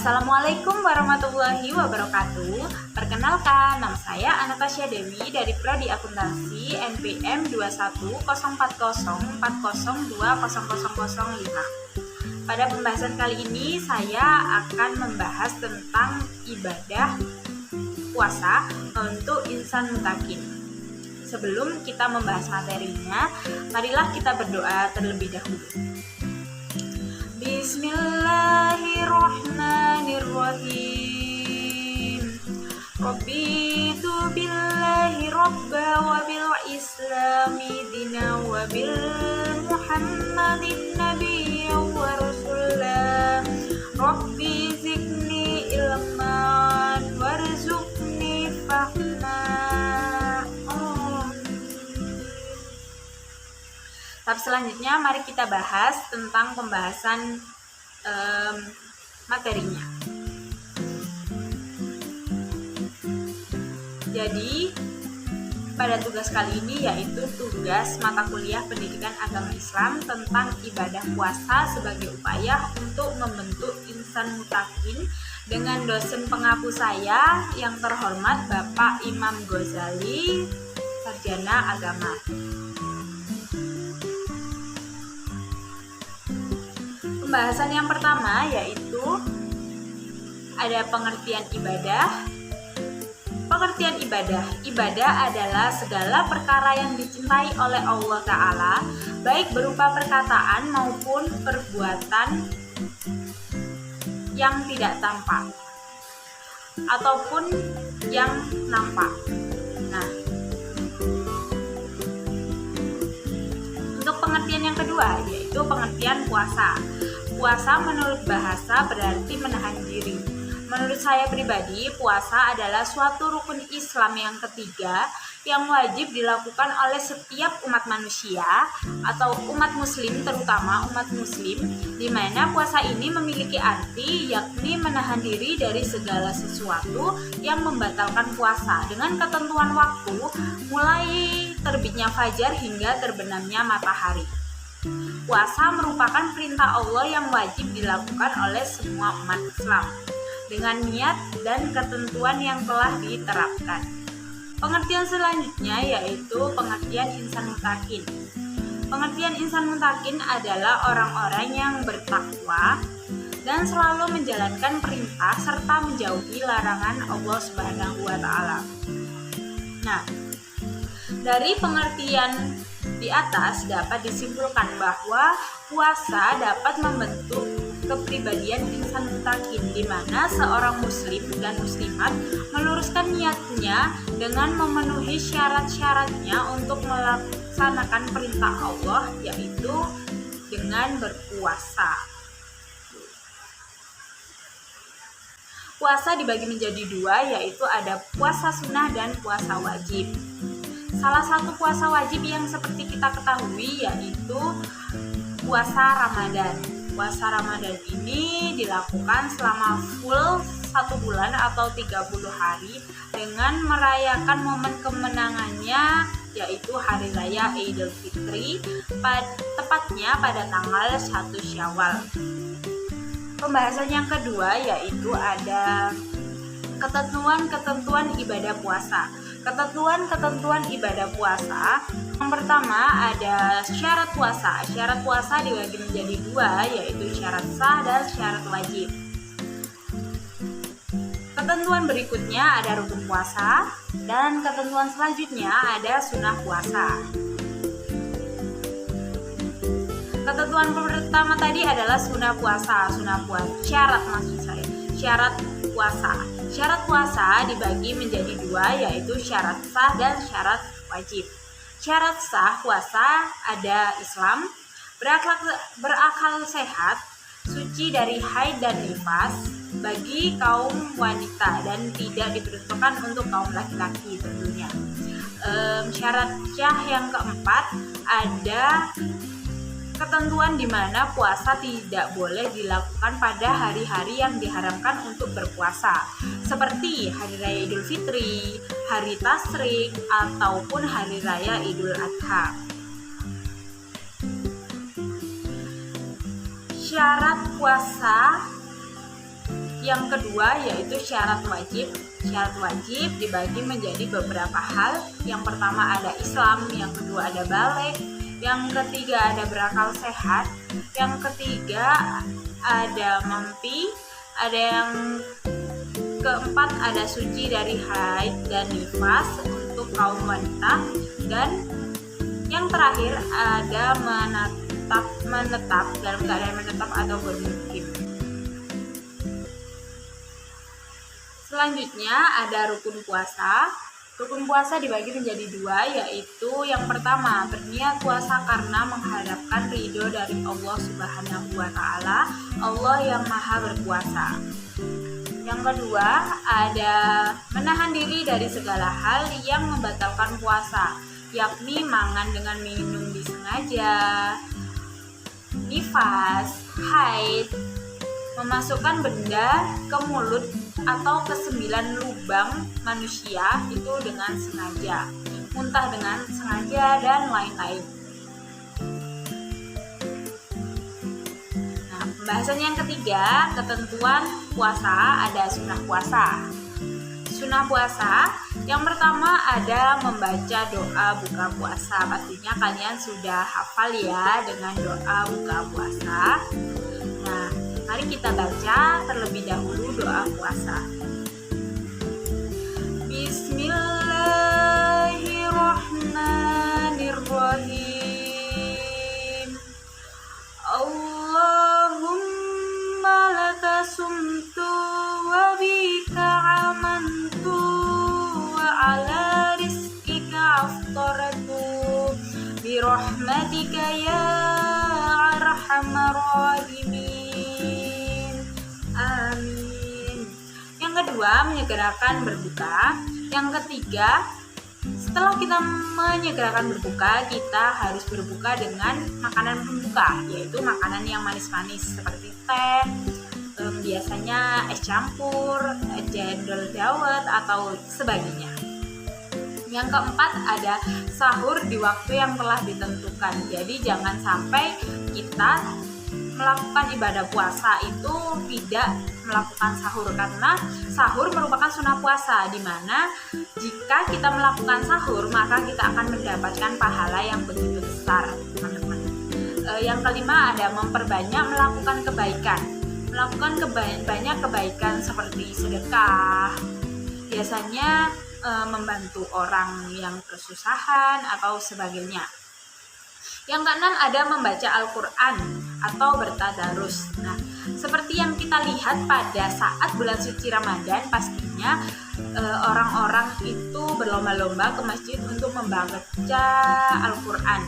Assalamualaikum warahmatullahi wabarakatuh. Perkenalkan, nama saya Anastasia Dewi dari Prodi Akuntansi NPM 2104040200005. Pada pembahasan kali ini saya akan membahas tentang ibadah puasa untuk insan mutakin. Sebelum kita membahas materinya, marilah kita berdoa terlebih dahulu. Bismillahirrahmanirrahim. Rabbitu billahi rabba wa bil islami dina wa bil muhammadin nabiyya wa rasulah. Rabbi zidni ilman warzuqni fahma. Tahap selanjutnya mari kita bahas tentang pembahasan materinya. Jadi pada tugas kali ini yaitu tugas mata kuliah pendidikan agama Islam tentang ibadah puasa sebagai upaya untuk membentuk insan mutakin dengan dosen pengaku saya yang terhormat Bapak Imam Ghazali, Sarjana Agama. Pembahasan yang pertama yaitu ada pengertian ibadah. Pengertian ibadah. Ibadah adalah segala perkara yang dicintai oleh Allah Ta'ala, baik berupa perkataan maupun perbuatan yang tidak tampak ataupun yang nampak. Nah, untuk pengertian yang kedua yaitu pengertian puasa. Puasa menurut bahasa berarti menahan diri. Menurut saya pribadi, puasa adalah suatu rukun Islam yang ketiga yang wajib dilakukan oleh setiap umat manusia atau umat muslim, terutama umat muslim, di mana puasa ini memiliki arti yakni menahan diri dari segala sesuatu yang membatalkan puasa dengan ketentuan waktu mulai terbitnya fajar hingga terbenamnya matahari. Puasa merupakan perintah Allah yang wajib dilakukan oleh semua umat Islam dengan niat dan ketentuan yang telah diterapkan. Pengertian selanjutnya yaitu pengertian insan mutakin. Pengertian insan mutakin adalah orang-orang yang bertakwa dan selalu menjalankan perintah serta menjauhi larangan Allah Subhanahu wa Ta'ala. Nah, dari pengertian di atas dapat disimpulkan bahwa puasa dapat membentuk kepribadian insan mutakin, di mana seorang muslim dan muslimat meluruskan niatnya dengan memenuhi syarat-syaratnya untuk melaksanakan perintah Allah, yaitu dengan berpuasa. Puasa dibagi menjadi dua, yaitu ada puasa sunnah dan puasa wajib. Salah satu puasa wajib yang seperti kita ketahui yaitu puasa Ramadan. Puasa Ramadan ini dilakukan selama full 1 bulan atau 30 hari dengan merayakan momen kemenangannya yaitu Hari Raya Idul Fitri, tepatnya pada tanggal 1 Syawal. Pembahasan yang kedua yaitu ada ketentuan-ketentuan ibadah puasa. Ketentuan-ketentuan ibadah puasa. Yang pertama ada syarat puasa. Syarat puasa dibagi menjadi dua, yaitu syarat sah dan syarat wajib. Ketentuan berikutnya ada rukun puasa dan ketentuan selanjutnya ada sunnah puasa. Ketentuan pertama tadi adalah sunnah puasa. Syarat puasa. Syarat puasa dibagi menjadi dua, yaitu syarat sah dan syarat wajib. Syarat sah puasa ada Islam, berakal sehat, suci dari haid dan nifas bagi kaum wanita dan tidak diperuntukkan untuk kaum laki-laki tentunya. Syarat syah yang keempat ada ketentuan di mana puasa tidak boleh dilakukan pada hari-hari yang diharamkan untuk berpuasa, seperti Hari Raya Idul Fitri, Hari Tasyrik, ataupun Hari Raya Idul Adha. Syarat puasa Yang kedua yaitu syarat wajib. Syarat wajib dibagi menjadi beberapa hal. Yang pertama ada Islam, yang kedua ada baligh, yang ketiga ada berakal sehat, yang ketiga ada mimpi, ada yang keempat ada suci dari haid dan nifas untuk kaum wanita, dan yang terakhir ada menetap dalam keadaan menetap atau bermukim. Selanjutnya ada rukun puasa. Rukun puasa dibagi menjadi dua, yaitu yang pertama berniat puasa karena mengharapkan ridho dari Allah Subhanahu wa Ta'ala, Allah yang Maha Berkuasa. Yang kedua ada menahan diri dari segala hal yang membatalkan puasa, yakni makan dengan minum disengaja, nifas, haid, memasukkan benda ke mulut atau ke 9 lubang manusia itu dengan sengaja, muntah dengan sengaja, dan lain-lain. Nah, pembahasan yang ketiga, ketentuan puasa, ada sunnah puasa. Sunnah puasa yang pertama ada membaca doa buka puasa. Pastinya kalian sudah hafal ya dengan doa buka puasa. Nah, mari kita baca terlebih dahulu doa puasa. Bismillahirrahmanirrahim. Allahumma laka sumtu wa bika amantu wa ala rizqika aftaratu birahmatika ya arhamar rahimin. Amin. Yang kedua, menyegerakan berbuka. Yang ketiga, setelah kita menyegerakan berbuka, kita harus berbuka dengan makanan pembuka, yaitu makanan yang manis-manis seperti teh, biasanya es campur, cendol dawet atau sebagainya. Yang keempat ada sahur di waktu yang telah ditentukan. Jadi jangan sampai kita melakukan ibadah puasa itu tidak melakukan sahur, karena sahur merupakan sunnah puasa, di mana jika kita melakukan sahur maka kita akan mendapatkan pahala yang begitu besar, teman-teman. Yang kelima ada memperbanyak melakukan kebaikan. Banyak kebaikan seperti sedekah, biasanya membantu orang yang kesusahan atau sebagainya. Yang keenam ada membaca Al-Quran atau bertadarus. Nah, seperti yang kita lihat pada saat bulan suci Ramadan, pastinya orang-orang itu berlomba-lomba ke masjid untuk membaca Al-Quran.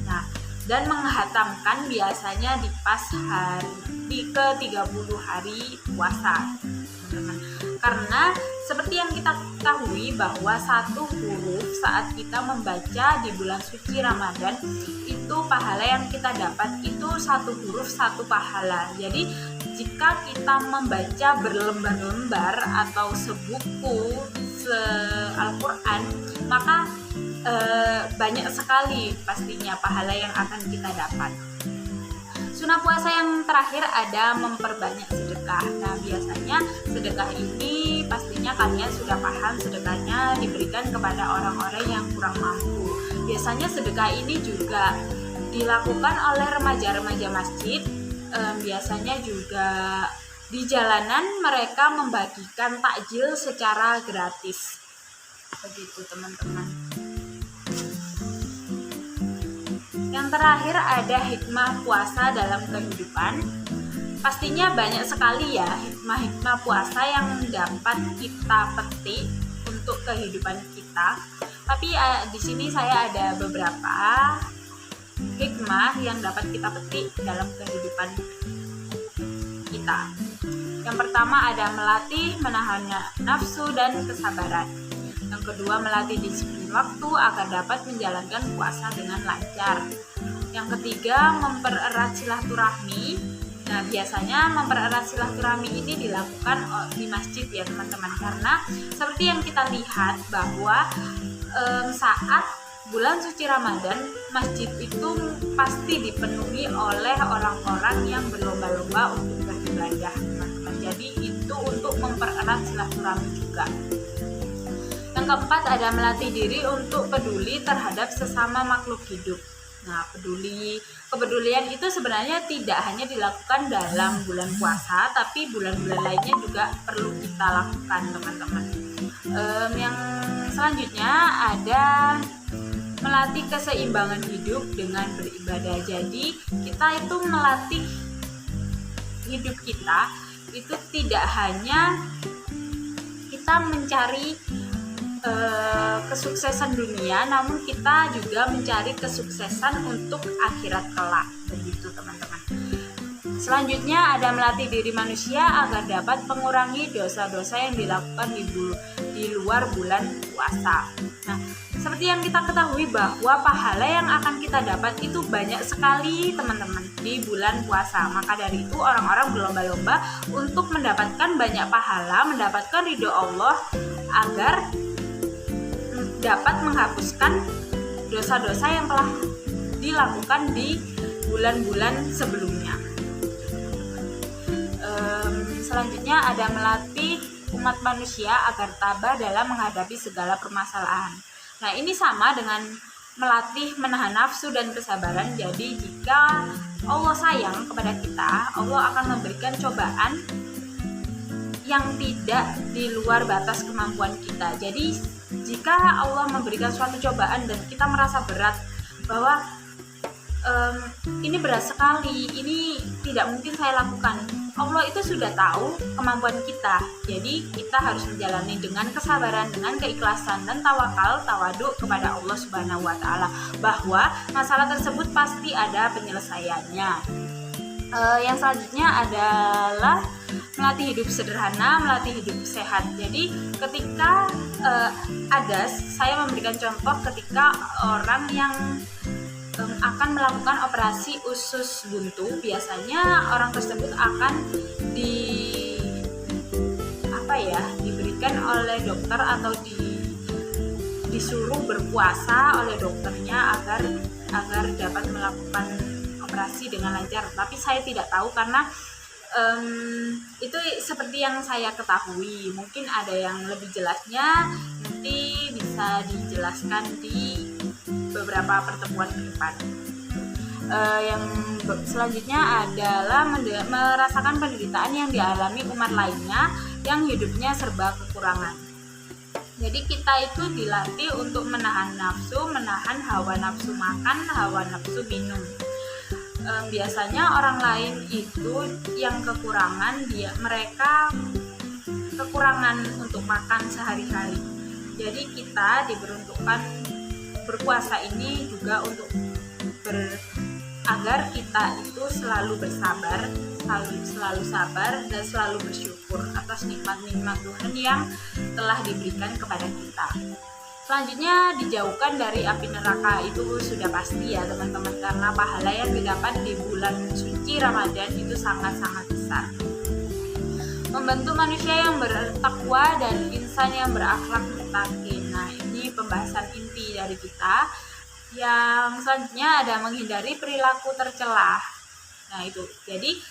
Nah, dan menghatamkan biasanya di pas hari ke-30 hari puasa, teman-teman. Karena seperti yang kita ketahui bahwa satu huruf saat kita membaca di bulan suci Ramadan itu pahala yang kita dapat itu satu huruf satu pahala. Jadi jika kita membaca berlembar-lembar atau sebuku Al-Quran, maka banyak sekali pastinya pahala yang akan kita dapat. Sunnah puasa yang terakhir ada memperbanyak sedekah. Nah, biasanya sedekah ini pastinya kalian sudah paham, sedekahnya diberikan kepada orang-orang yang kurang mampu. Biasanya sedekah ini juga dilakukan oleh remaja-remaja masjid. Biasanya juga di jalanan mereka membagikan takjil secara gratis. Begitu, teman-teman. Yang terakhir ada hikmah puasa dalam kehidupan. Pastinya banyak sekali ya hikmah-hikmah puasa yang dapat kita petik untuk kehidupan kita. Tapi di sini saya ada beberapa hikmah yang dapat kita petik dalam kehidupan kita. Yang pertama ada melatih menahan nafsu dan kesabaran. Yang kedua, melatih disiplin waktu agar dapat menjalankan puasa dengan lancar. Yang ketiga, mempererat silaturahmi. Nah, biasanya mempererat silaturahmi ini dilakukan di masjid ya, teman-teman. Karena seperti yang kita lihat bahwa saat bulan suci Ramadan, masjid itu pasti dipenuhi oleh orang-orang yang berlomba-lomba untuk beribadah, teman-teman. Jadi itu untuk mempererat silaturahmi juga. Yang keempat ada melatih diri untuk peduli terhadap sesama makhluk hidup. Nah, kepedulian itu sebenarnya tidak hanya dilakukan dalam bulan puasa, tapi bulan-bulan lainnya juga perlu kita lakukan, teman-teman. Yang selanjutnya ada melatih keseimbangan hidup dengan beribadah. Jadi kita itu melatih hidup kita itu tidak hanya kita mencari kesuksesan dunia, namun kita juga mencari kesuksesan untuk akhirat kelak, begitu teman-teman. Selanjutnya ada melatih diri manusia agar dapat mengurangi dosa-dosa yang dilakukan di luar bulan puasa. Nah, seperti yang kita ketahui bahwa pahala yang akan kita dapat itu banyak sekali teman-teman di bulan puasa. Maka dari itu orang-orang berlomba-lomba untuk mendapatkan banyak pahala, mendapatkan ridho Allah agar dapat menghapuskan dosa-dosa yang telah dilakukan di bulan-bulan sebelumnya. Selanjutnya ada melatih umat manusia agar tabah dalam menghadapi segala permasalahan. Nah, ini sama dengan melatih menahan nafsu dan kesabaran. Jadi jika Allah sayang kepada kita, Allah akan memberikan cobaan yang tidak di luar batas kemampuan kita. Jadi jika Allah memberikan suatu cobaan dan kita merasa berat bahwa ini berat sekali, ini tidak mungkin saya lakukan, Allah itu sudah tahu kemampuan kita. Jadi kita harus menjalani dengan kesabaran, dengan keikhlasan dan tawaduk kepada Allah Subhanahu wa taala bahwa masalah tersebut pasti ada penyelesaiannya. Yang selanjutnya adalah melatih hidup sederhana, melatih hidup sehat. Jadi ketika saya memberikan contoh ketika orang yang akan melakukan operasi usus buntu, biasanya orang tersebut akan diberikan oleh dokter atau disuruh berpuasa oleh dokternya agar dapat melakukan operasi dengan lancar. Tapi saya tidak tahu karena itu seperti yang saya ketahui. Mungkin ada yang lebih jelasnya, nanti bisa dijelaskan di beberapa pertemuan ke depan. Yang selanjutnya adalah merasakan penderitaan yang dialami umat lainnya yang hidupnya serba kekurangan. Jadi kita itu dilatih untuk menahan nafsu, menahan hawa nafsu makan, hawa nafsu minum. Biasanya orang lain itu yang kekurangan, mereka kekurangan untuk makan sehari-hari. Jadi kita diperuntukkan berpuasa ini juga untuk agar kita itu selalu bersabar, selalu sabar dan selalu bersyukur atas nikmat-nikmat Tuhan yang telah diberikan kepada kita. Selanjutnya dijauhkan dari api neraka, itu sudah pasti ya teman-teman, karena pahala yang didapat di bulan suci Ramadan itu sangat-sangat besar. Membantu manusia yang bertakwa dan insan yang berakhlak muttaqin. Nah, ini pembahasan inti dari kita. Yang selanjutnya ada menghindari perilaku tercela. Nah, itu. Jadi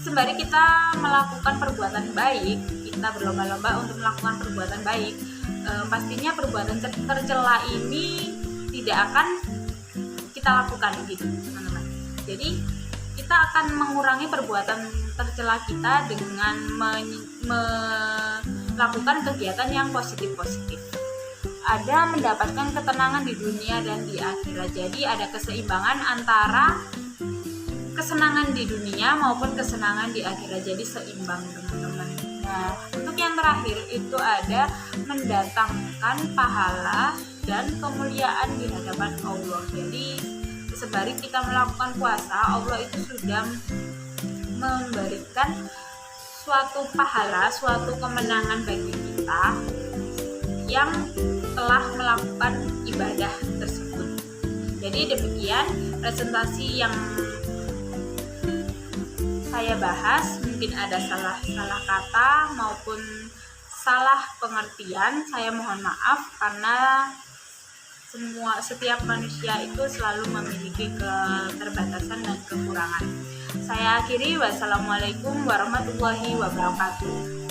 sembari kita melakukan perbuatan baik, kita berlomba-lomba untuk melakukan perbuatan baik, pastinya perbuatan tercela ini tidak akan kita lakukan gitu, teman-teman. Jadi kita akan mengurangi perbuatan tercela kita dengan melakukan kegiatan yang positif-positif. Ada mendapatkan ketenangan di dunia dan di akhirat. Jadi ada keseimbangan antara kesenangan di dunia maupun kesenangan di akhirat. Jadi seimbang, teman-teman. Nah, untuk yang terakhir itu ada mendatangkan pahala dan kemuliaan di hadapan Allah. Jadi sembari kita melakukan puasa, Allah itu sudah memberikan suatu pahala, suatu kemenangan bagi kita yang telah melakukan ibadah tersebut. Jadi demikian presentasi yang saya bahas. Mungkin ada salah kata maupun salah pengertian, saya mohon maaf karena setiap manusia itu selalu memiliki keterbatasan dan kekurangan. Saya akhiri, wassalamualaikum warahmatullahi wabarakatuh.